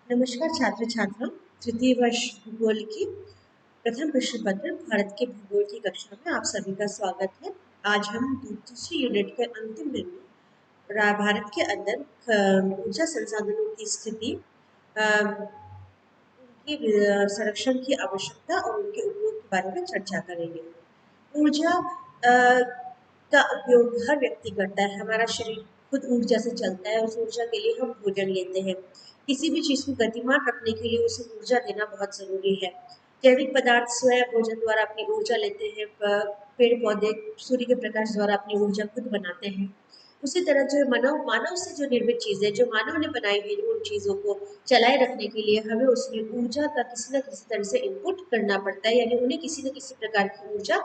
नमस्कार छात्र छात्राओं। तृतीय वर्ष भूगोल की प्रथम प्रश्न पत्र भारत के भूगोल की कक्षा में आप सभी का स्वागत है। आज हम दूसरी यूनिट के अंतिम दिन में भारत के अंदर ऊर्जा संसाधनों की स्थिति, उनकी संरक्षण की आवश्यकता और उनके उपयोग के बारे में चर्चा करेंगे। ऊर्जा का उपयोग हर व्यक्ति करता है। हमारा शरीर खुद ऊर्जा से चलता है। उस ऊर्जा के लिए हम भोजन लेते हैं। किसी भी चीज को गतिमान रखने के लिए उसे ऊर्जा देना बहुत जरूरी है। जैविक पदार्थ स्वयं भोजन द्वारा अपनी ऊर्जा लेते हैं। पेड़ पौधे सूर्य के प्रकाश द्वारा अपनी ऊर्जा खुद बनाते हैं। उसी तरह जो मानव मानव से जो निर्मित चीजें, जो मानव ने बनाई हुई उन चीजों को चलाए रखने के लिए हमें उसमें ऊर्जा का किसी न किसी तरह से इनपुट करना पड़ता है, यानी उन्हें किसी न किसी प्रकार की ऊर्जा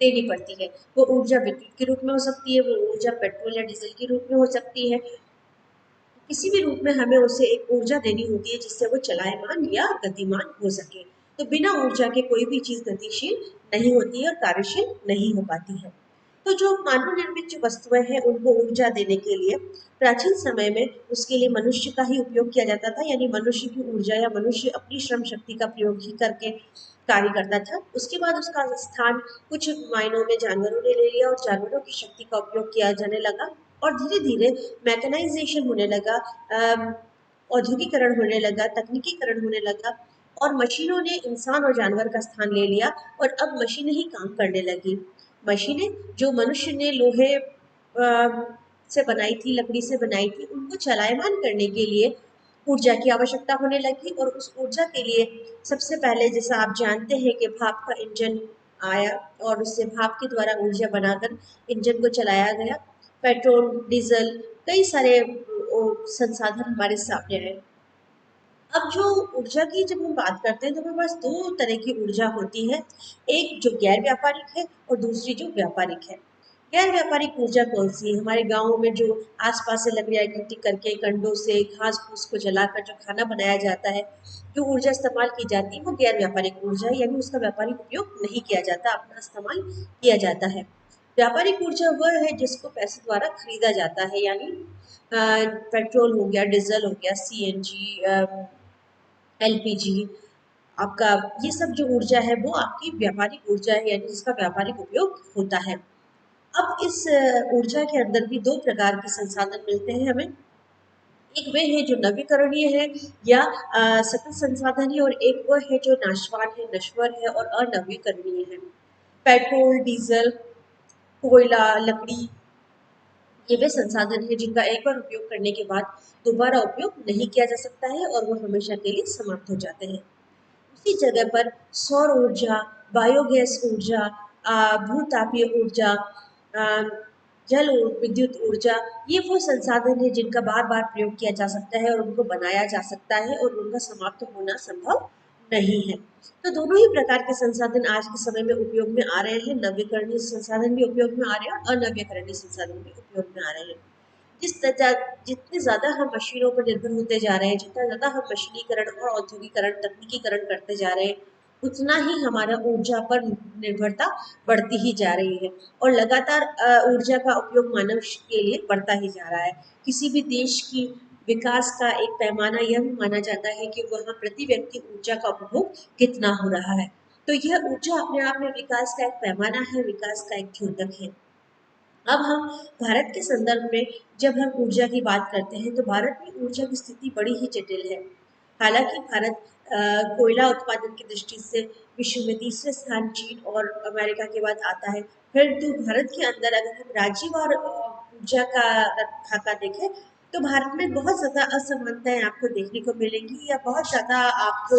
देनी पड़ती है। वो ऊर्जा विद्युत के रूप में हो सकती है, वो ऊर्जा पेट्रोल या डीजल के रूप में हो सकती है। किसी भी रूप में हमें उसे एक ऊर्जा देनी होती है जिससे वो चलायमान या गतिमान हो सके। तो बिना ऊर्जा के कोई भी चीज गतिशील नहीं होती है और कार्यशील नहीं हो पाती है। तो जो मानव निर्मित जो वस्तुएं हैं उनको ऊर्जा देने के लिए प्राचीन समय में उसके लिए मनुष्य का ही उपयोग किया जाता था, यानी मनुष्य की ऊर्जा या मनुष्य अपनी श्रम शक्ति का प्रयोग ही करके कार्य करता था। उसके बाद उसका स्थान कुछ मायनों में जानवरों ने ले लिया और जानवरों की शक्ति का उपयोग किया जाने लगा और धीरे धीरे मैकेनाइजेशन होने लगा, औद्योगिकरण होने लगा, तकनीकीकरण होने लगा और मशीनों ने इंसान और जानवर का स्थान ले लिया और अब मशीनें ही काम करने लगी। मशीनें जो मनुष्य ने लोहे से बनाई थी, लकड़ी से बनाई थी, उनको चलायमान करने के लिए ऊर्जा की आवश्यकता होने लगी और उस ऊर्जा के लिए सबसे पहले, जैसा आप जानते हैं कि भाप का इंजन आया और उससे भाप के द्वारा ऊर्जा बनाकर इंजन को चलाया गया। पेट्रोल, डीजल, कई सारे संसाधन हमारे सामने आए। अब जो ऊर्जा की जब हम बात करते हैं तो हमारे पास दो तरह की ऊर्जा होती है। एक जो गैर व्यापारिक है और दूसरी जो व्यापारिक है। गैर व्यापारिक ऊर्जा कौन सी है? हमारे गाँव में जो आसपास से लकड़ियाँ इकट्ठी करके कंडों से घास फूस को जलाकर जो खाना बनाया जाता है, जो ऊर्जा इस्तेमाल की जाती है वो गैर व्यापारिक ऊर्जा है, यानी उसका व्यापारिक उपयोग नहीं किया जाता, अपना इस्तेमाल किया जाता है। व्यापारिक ऊर्जा वह है जिसको पैसे द्वारा खरीदा जाता है, यानी पेट्रोल हो गया, डीजल हो गया, सीएनजी, एलपीजी, आपका ये सब जो ऊर्जा है वो आपकी व्यापारिक ऊर्जा है, यानी जिसका व्यापारिक उपयोग होता है। अब इस ऊर्जा के अंदर भी दो प्रकार के संसाधन मिलते हैं हमें। एक वे है जो नवीकरणीय है या सतत संसाधन है और एक वह है जो नाशवान है, नश्वर है और अनवीकरणीय है। पेट्रोल, डीजल, कोयला, लकड़ी, ये वे संसाधन है जिनका एक बार उपयोग करने के बाद दोबारा उपयोग नहीं किया जा सकता है और वो हमेशा के लिए समाप्त हो जाते हैं। उसी जगह पर सौर ऊर्जा, बायोगैस ऊर्जा, भूतापीय ऊर्जा, जल विद्युत ऊर्जा, ये वो संसाधन है जिनका बार बार प्रयोग किया जा सकता है और उनको बनाया जा सकता है और उनका समाप्त होना संभव नहीं है। तो दोनों ही प्रकार के संसाधन आज के समय में उपयोग में आ रहे हैं। नवीकरणीय संसाधन भी उपयोग में आ रहे हैं और अनवीकरणीय संसाधन भी उपयोग में आ रहे हैं। जितने ज़्यादा हम मशीनों पर निर्भर होते जा रहे हैं, जितना ज़्यादा हम मशीनीकरण और औद्योगिकरण, तकनीकीकरण करते जा रहे हैं, उतना ही हमारा ऊर्जा पर निर्भरता बढ़ती ही जा रही है और लगातार ऊर्जा का उपयोग मानव के लिए बढ़ता ही जा रहा है। किसी भी देश की विकास का एक पैमाना यह भी माना जाता है कि वहाँ प्रति व्यक्ति ऊर्जा का उपभोग कितना हो रहा है। तो यह ऊर्जा अपने आप में विकास का एक पैमाना है, विकास का एक द्योतक है। अब हम भारत के संदर्भ में जब हम ऊर्जा की बात करते हैं तो भारत में ऊर्जा की स्थिति बड़ी ही जटिल है। हालांकि भारत कोयला उत्पादन की दृष्टि से विश्व में तीसरे स्थान चीन और अमेरिका के बाद आता है। फिर तो भारत के अंदर अगर हम राज्यवार ऊर्जा का खाका देखें तो भारत में बहुत ज़्यादा असमानताएं आपको देखने को मिलेंगी या बहुत ज़्यादा आपको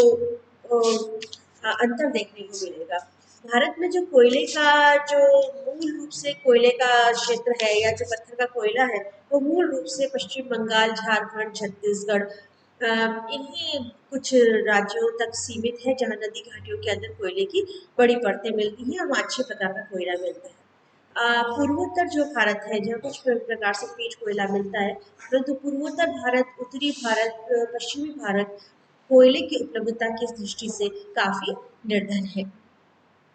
अंतर देखने को मिलेगा। भारत में जो कोयले का जो मूल रूप से कोयले का क्षेत्र है या जो पत्थर का कोयला है वो मूल रूप से पश्चिम बंगाल, झारखंड, छत्तीसगढ़, इन्हीं कुछ राज्यों तक सीमित है जहाँ नदी घाटियों के अंदर कोयले की बड़ी परतें मिलती हैं और वहाँ अच्छे प्रकार का कोयला मिलता है। पूर्वोत्तर जो भारत है जहाँ कुछ प्रकार से पीट कोयला मिलता है, परंतु पूर्वोत्तर भारत, उत्तरी भारत, पश्चिमी भारत कोयले की उपलब्धता की दृष्टि से काफी निर्धन है।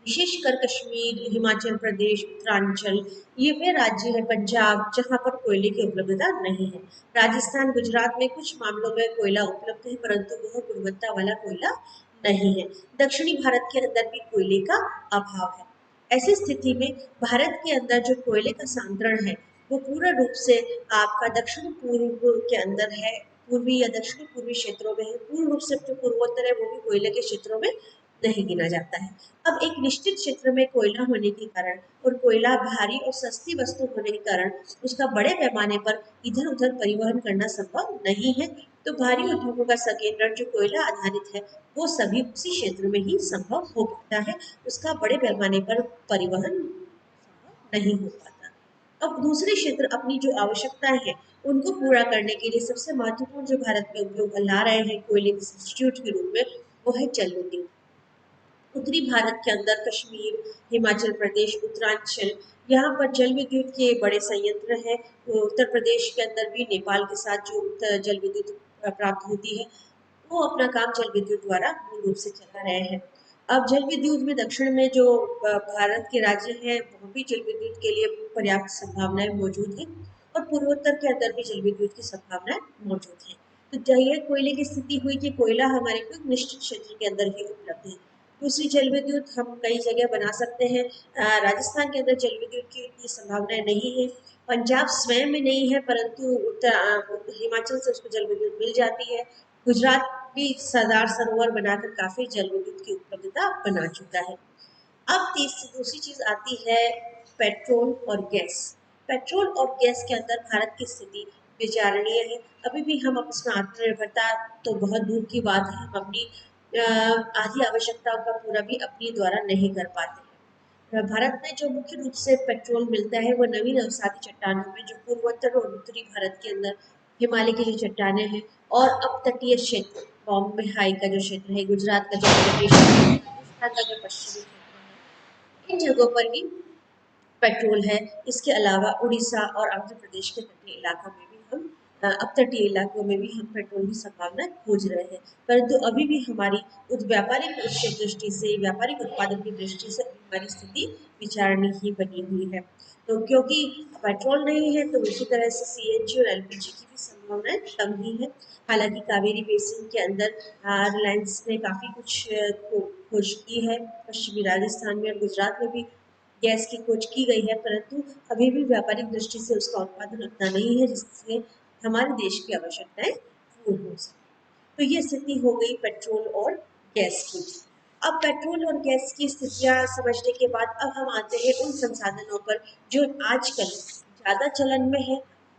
विशेषकर कश्मीर, हिमाचल प्रदेश, उत्तरांचल, ये वे राज्य है, पंजाब, जहाँ पर कोयले की उपलब्धता नहीं है। राजस्थान, गुजरात में कुछ मामलों में कोयला उपलब्ध है, परंतु वह गुणवत्ता वाला कोयला नहीं है। दक्षिणी भारत के अंदर भी कोयले का अभाव है। ऐसी स्थिति में भारत के अंदर जो कोयले का सांद्रण है वो पूर्ण रूप से आपका दक्षिण पूर्व के अंदर है, पूर्वी या दक्षिणी पूर्वी क्षेत्रों में है। पूर्ण रूप से जो पूर्वोत्तर है वो भी कोयले के क्षेत्रों में नहीं गिना जाता है। अब एक निश्चित क्षेत्र में कोयला होने के कारण और कोयला भारी और सस्ती वस्तु होने के कारण उसका बड़े पैमाने पर इधर उधर परिवहन करना संभव नहीं है। तो भारी उद्योगों का संकेंद्रण जो कोयला आधारित है वो सभी उसी क्षेत्र में ही संभव हो पाता है, उसका बड़े पैमाने पर परिवहन नहीं हो पाता। अब दूसरे क्षेत्र अपनी जो आवश्यकताएं हैं उनको पूरा करने के लिए सबसे महत्वपूर्ण जो भारत में उपयोग ला रहे हैं कोयले के सब्स्टिट्यूट के रूप में, वो है जल विद्युत। उत्तरी भारत के अंदर कश्मीर, हिमाचल प्रदेश, उत्तरांचल, यहाँ पर जल विद्युत के बड़े संयंत्र हैं। उत्तर प्रदेश के अंदर भी नेपाल के साथ जो जल विद्युत प्राप्त होती है वो अपना काम जल विद्युत द्वारा मूल रूप से चला रहे हैं। अब जल विद्युत में दक्षिण में जो भारत के राज्य हैं वहाँ भी जल विद्युत के लिए पर्याप्त संभावनाएं मौजूद हैं और पूर्वोत्तर के अंदर भी जल विद्युत की संभावनाएं मौजूद हैं। तो यह कोयले की स्थिति हुई कि कोयला हमारे को एक निश्चित क्षेत्र के अंदर ही उपलब्ध है। दूसरी जल विद्युत हम कई जगह बना सकते हैं। राजस्थान के अंदर जल विद्युत की इतनी संभावनाएं नहीं है, पंजाब स्वयं में नहीं है, परंतु हिमाचल से उसको जल विद्युत मिल जाती है। गुजरात भी सरदार सरोवर बनाकर काफी जल विद्युत की उपलब्धता बना चुका है। अब दूसरी चीज आती है पेट्रोल और गैस। पेट्रोल और गैस के अंदर भारत की स्थिति विचारणीय है। अभी भी हम इसमें आत्मनिर्भरता तो बहुत दूर की बात है, हम अपनी आधी आवश्यकताओं का पूरा भी अपनी द्वारा नहीं कर पाते हैं। भारत में जो मुख्य रूप से पेट्रोल मिलता है वो नवीन अवसादी चट्टानों में जो पूर्वोत्तर और उत्तरी भारत के अंदर हिमालय की जो चट्टानें हैं और अपतटीय क्षेत्र, बॉम्बे हाई का जो क्षेत्र है, गुजरात का जो तटीय क्षेत्र है, राजस्थान का जो पश्चिमी क्षेत्र है, इन जगहों पर ही पेट्रोल है। इसके अलावा उड़ीसा और आंध्र प्रदेश के तटीय इलाकों में भी हम अपतटीय इलाकों में भी हम पेट्रोल की संभावना खोज रहे हैं, परंतु अभी भी हमारी व्यापारिक दृष्टि से, व्यापारिक उत्पादन की दृष्टि से हमारी स्थिति विचारणीय ही बनी हुई है। तो क्योंकि पेट्रोल नहीं है तो उसी तरह से सीएनजी और एलपीजी की भी संभावनाएं कम ही है। हालांकि कावेरी बेसिन के अंदर रिलायंस ने काफी कुछ खोज की है, पश्चिमी राजस्थान में और गुजरात में भी गैस की खोज की गई है, परंतु अभी भी व्यापारिक दृष्टि से उसका उत्पादन उतना नहीं है जिससे हमारे देश की आवश्यकताएं पूर्ण हो सके। तो ये स्थिति हो गई पेट्रोल और गैस की। अब पेट्रोल और गैस की स्थितियां समझने के बाद अब हम आते हैं उन संसाधनों पर जो आजकल ज्यादा चलन में है,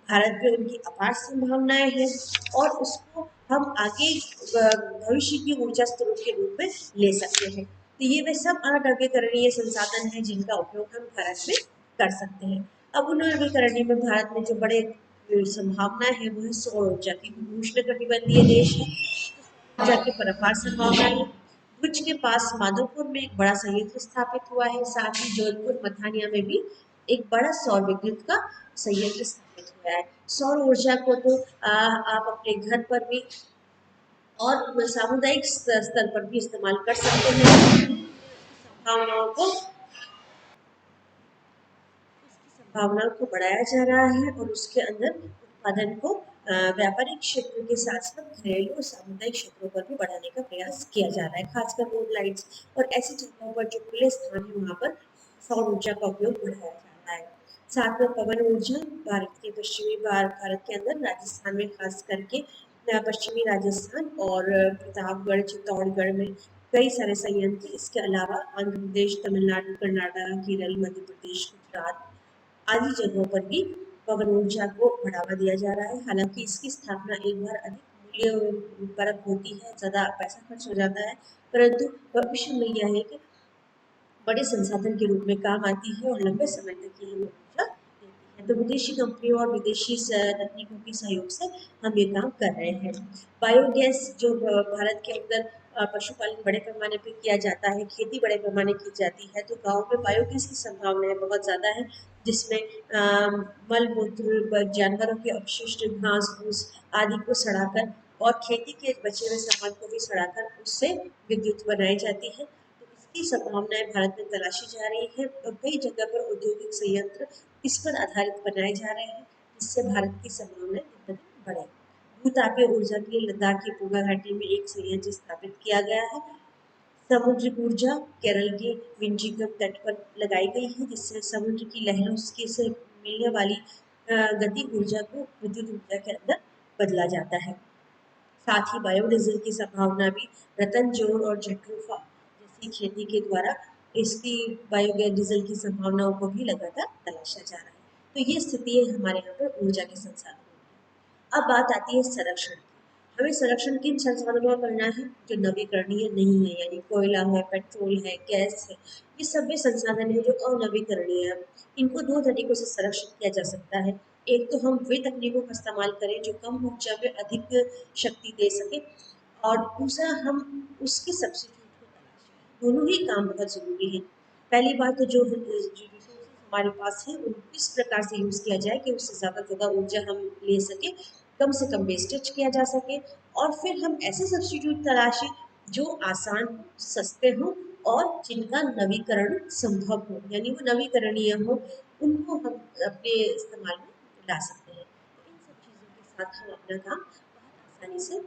भारत में उनकी अपार संभावनाएं हैं और उसको हम आगे भविष्य की ऊर्जा स्रोत के रूप में ले सकते हैं। तो ये वे सब अनवीकरणीय संसाधन हैं जिनका उपयोग हम भारत में कर सकते हैं। अब उन अनवीकरणीय में भारत में जो बड़े संभावना है वो है सौर ऊर्जा की। उष्ण कटिबंधीय देश है, ऊर्जा की परंपरा संभावना है। भुज के पास माधोपुर में एक बड़ा संयंत्र स्थापित हुआ है, साथ ही जोधपुर मथानिया में भी एक बड़ा सौर विद्युत का संयंत्र स्थापित हुआ है। सौर ऊर्जा को तो आप अपने घर पर भी और सामुदायिक स्तर पर भी इस्तेमाल कर सकते हैं। संभावनाओं को बढ़ाया जा रहा है और उसके अंदर उत्पादन को व्यापारिक क्षेत्र के साथ साथ घरेलू और सामुदायिक क्षेत्रों पर भी बढ़ाने का प्रयास किया जा रहा है, खासकर रोड लाइट्स और ऐसी जगहों पर जो खुले स्थान है वहाँ पर सौर ऊर्जा का उपयोग बढ़ाया जा रहा है। साथ में पवन ऊर्जा भारत के पश्चिमी भारत के अंदर राजस्थान में खास करके पश्चिमी राजस्थान और प्रतापगढ़, चित्तौड़गढ़ में कई सारे संयंत्र, इसके अलावा आंध्र प्रदेश, तमिलनाडु, कर्नाटक, केरल, मध्य प्रदेश, गुजरात आदि जगहों पर भी पवन ऊर्जा को बढ़ावा दिया जा रहा है। हालांकि इसकी स्थापना एक बार अधिक मूल्य परक होती है, ज़्यादा पैसा खर्च हो जाता है, परंतु भविष्य में यह है कि बड़े संसाधन के रूप में काम आती है और लंबे समय तक ये हमें ऊर्जा देती है। तो विदेशी कंपनियों और विदेशी तकनीकों के सहयोग से हम ये काम कर रहे हैं। बायोगैस जो भारत के अंदर पशुपालन बड़े पैमाने पर किया जाता है, खेती बड़े पैमाने की जाती है, तो गाँव में बायोगैस की संभावनाएं बहुत ज़्यादा है, जिसमें मल मूत्र, जानवरों के अपशिष्ट, घास फूस आदि को सड़ाकर और खेती के बचे हुए सामान को भी सड़ाकर उससे विद्युत बनाई जाती है। की संभावनाएं भारत में तलाशी जा रही है और कई जगह पर औद्योगिक संयंत्र इस पर आधारित बनाए जा रहे हैं, जिससे भारत की संभावनाएं दिन ब दिन बढ़े। भूतापीय ऊर्जा के लिए लद्दाख की पूर्वा घाटी में एक संयंत्र स्थापित किया गया है। समुद्री ऊर्जा केरल के विंझीगम तट पर लगाई गई है, जिससे समुद्र की लहरों के से मिलने वाली गति ऊर्जा को विद्युत ऊर्जा के अंदर बदला जाता है। साथ ही बायोडीजल की संभावना भी रतन जोड़ और जट्रोफा जैसी खेती के द्वारा इसकी बायोगैस डीजल की संभावनाओं को भी लगातार तलाशा जा रहा है। तो ये स्थिति है हमारे यहाँ पर ऊर्जा के संसाधनों की। अब बात आती है संरक्षण की। हमें संरक्षण किन संसाधनों का करना है जो नवीकरणीय नहीं है, यानी कोयला है, पेट्रोल है, गैस है, ये सब वे संसाधन है जो अनवीकरणीय है। इनको दो तरीकों से संरक्षित किया जा सकता है। एक तो हम वे तकनीकों का इस्तेमाल करें जो कम ऊर्जा में अधिक शक्ति दे सके, और दूसरा हम उसके सब्सिट्यूट को तलाशें। दोनों ही काम बहुत ज़रूरी है। पहली बात तो जो रिसोर्सेज हमारे पास है उनको किस प्रकार से यूज़ किया जाए कि उससे ज़्यादा से ज़्यादा ऊर्जा हम ले सकें, कम से कम वेस्टेज किया जा सके, और फिर हम ऐसे सब्सिट्यूट तलाशें जो आसान हो, सस्ते हों और जिनका नवीकरण संभव हो, यानी वो नवीकरणीय हो, उनको हम अपने इस्तेमाल में ला सकते हैं। तो इन सब चीज़ों के साथ हम अपना काम बहुत आसानी से